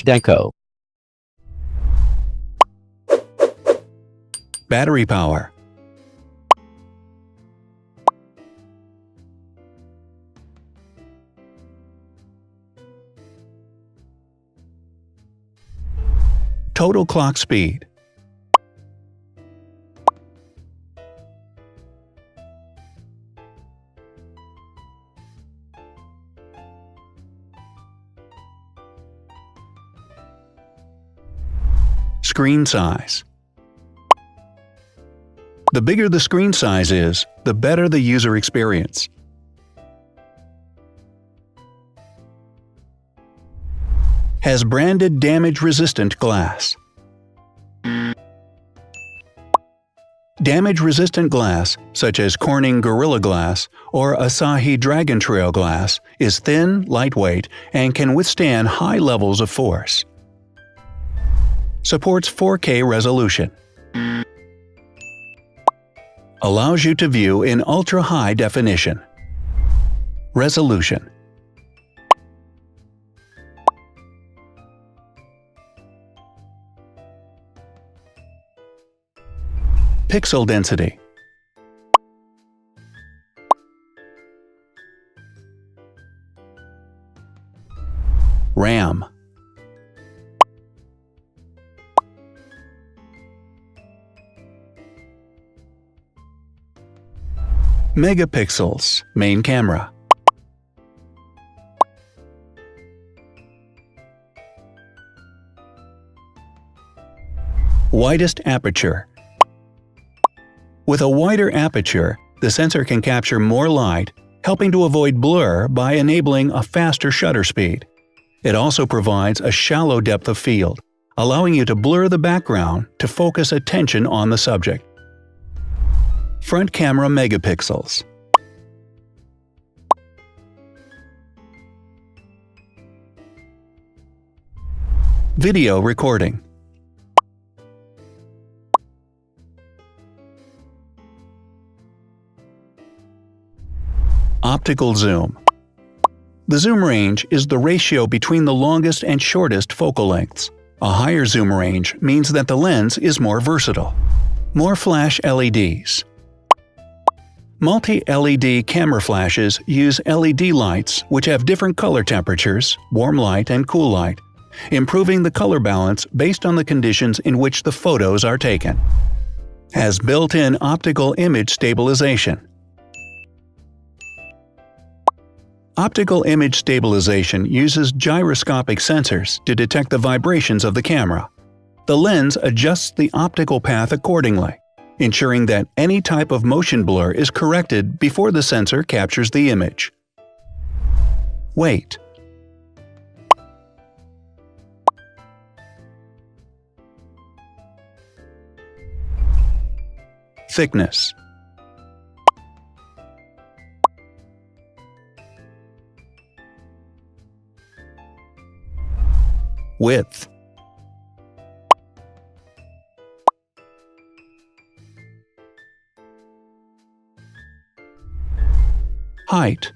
Zhdanko. Battery power. Total clock speed. Screen size. The bigger the screen size is, the better the user experience. Has branded damage-resistant glass. Damage-resistant glass, such as Corning Gorilla Glass or Asahi Dragon Trail glass, is thin, lightweight, and can withstand high levels of force. Supports 4K resolution. Allows you to view in ultra-high definition. Resolution. Pixel density. RAM. Megapixels, main camera. Widest aperture. With a wider aperture, the sensor can capture more light, helping to avoid blur by enabling a faster shutter speed. It also provides a shallow depth of field, allowing you to blur the background to focus attention on the subject. Front camera megapixels. Video recording. Optical zoom. The zoom range is the ratio between the longest and shortest focal lengths. A higher zoom range means that the lens is more versatile. More flash LEDs. Multi-LED camera flashes use LED lights which have different color temperatures, warm light and cool light, improving the color balance based on the conditions in which the photos are taken. Has built-in optical image stabilization. Optical image stabilization uses gyroscopic sensors to detect the vibrations of the camera. The lens adjusts the optical path accordingly, ensuring that any type of motion blur is corrected before the sensor captures the image. Weight. Thickness. Width. Height.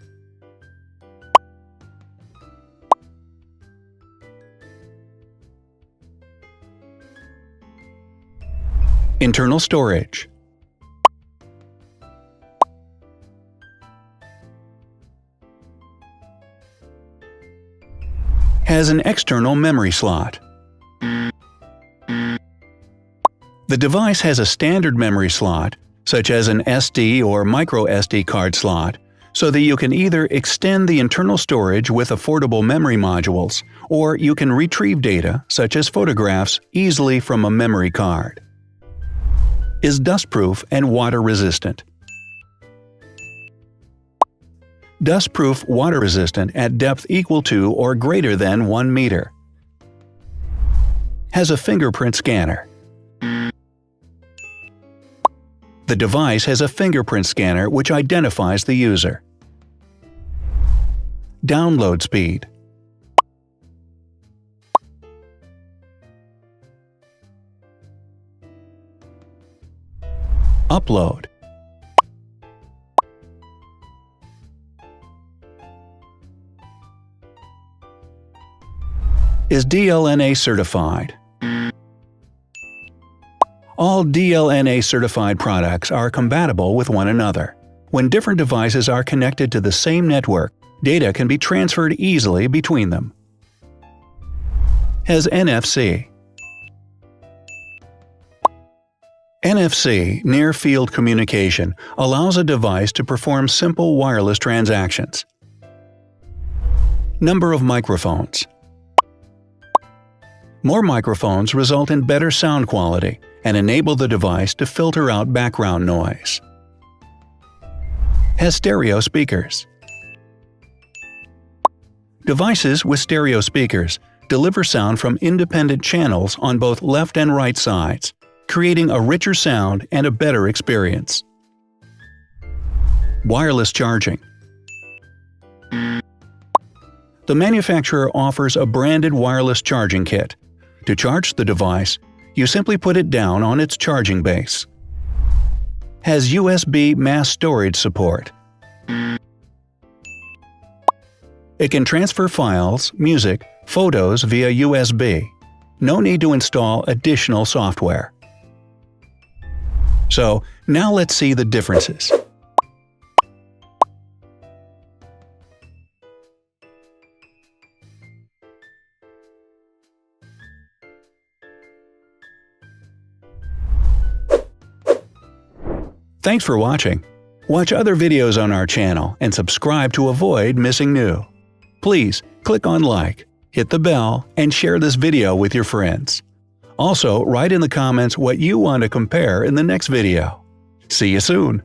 Internal storage. Has an external memory slot. The device has a standard memory slot, such as an SD or micro SD card slot, so that you can either extend the internal storage with affordable memory modules, or you can retrieve data, such as photographs, easily from a memory card. Is dustproof and water-resistant. Dustproof water-resistant at depth equal to or greater than 1 meter. Has a fingerprint scanner. The device has a fingerprint scanner which identifies the user. Download speed. Upload. is DLNA certified. All DLNA certified products are compatible with one another. When different devices are connected to the same network, data can be transferred easily between them. Has NFC. NFC, Near Field Communication, allows a device to perform simple wireless transactions. Number of microphones. More microphones result in better sound quality and enable the device to filter out background noise. Has stereo speakers. Devices with stereo speakers deliver sound from independent channels on both left and right sides, creating a richer sound and a better experience. Wireless charging. The manufacturer offers a branded wireless charging kit. To charge the device, you simply put it down on its charging base. Has USB mass storage support. It can transfer files, music, photos via USB. No need to install additional software. So, now let's see the differences. Thanks for watching. Watch other videos on our channel and subscribe to avoid missing new. Please click on like, hit the bell, and share this video with your friends. Also, write in the comments what you want to compare in the next video. See you soon!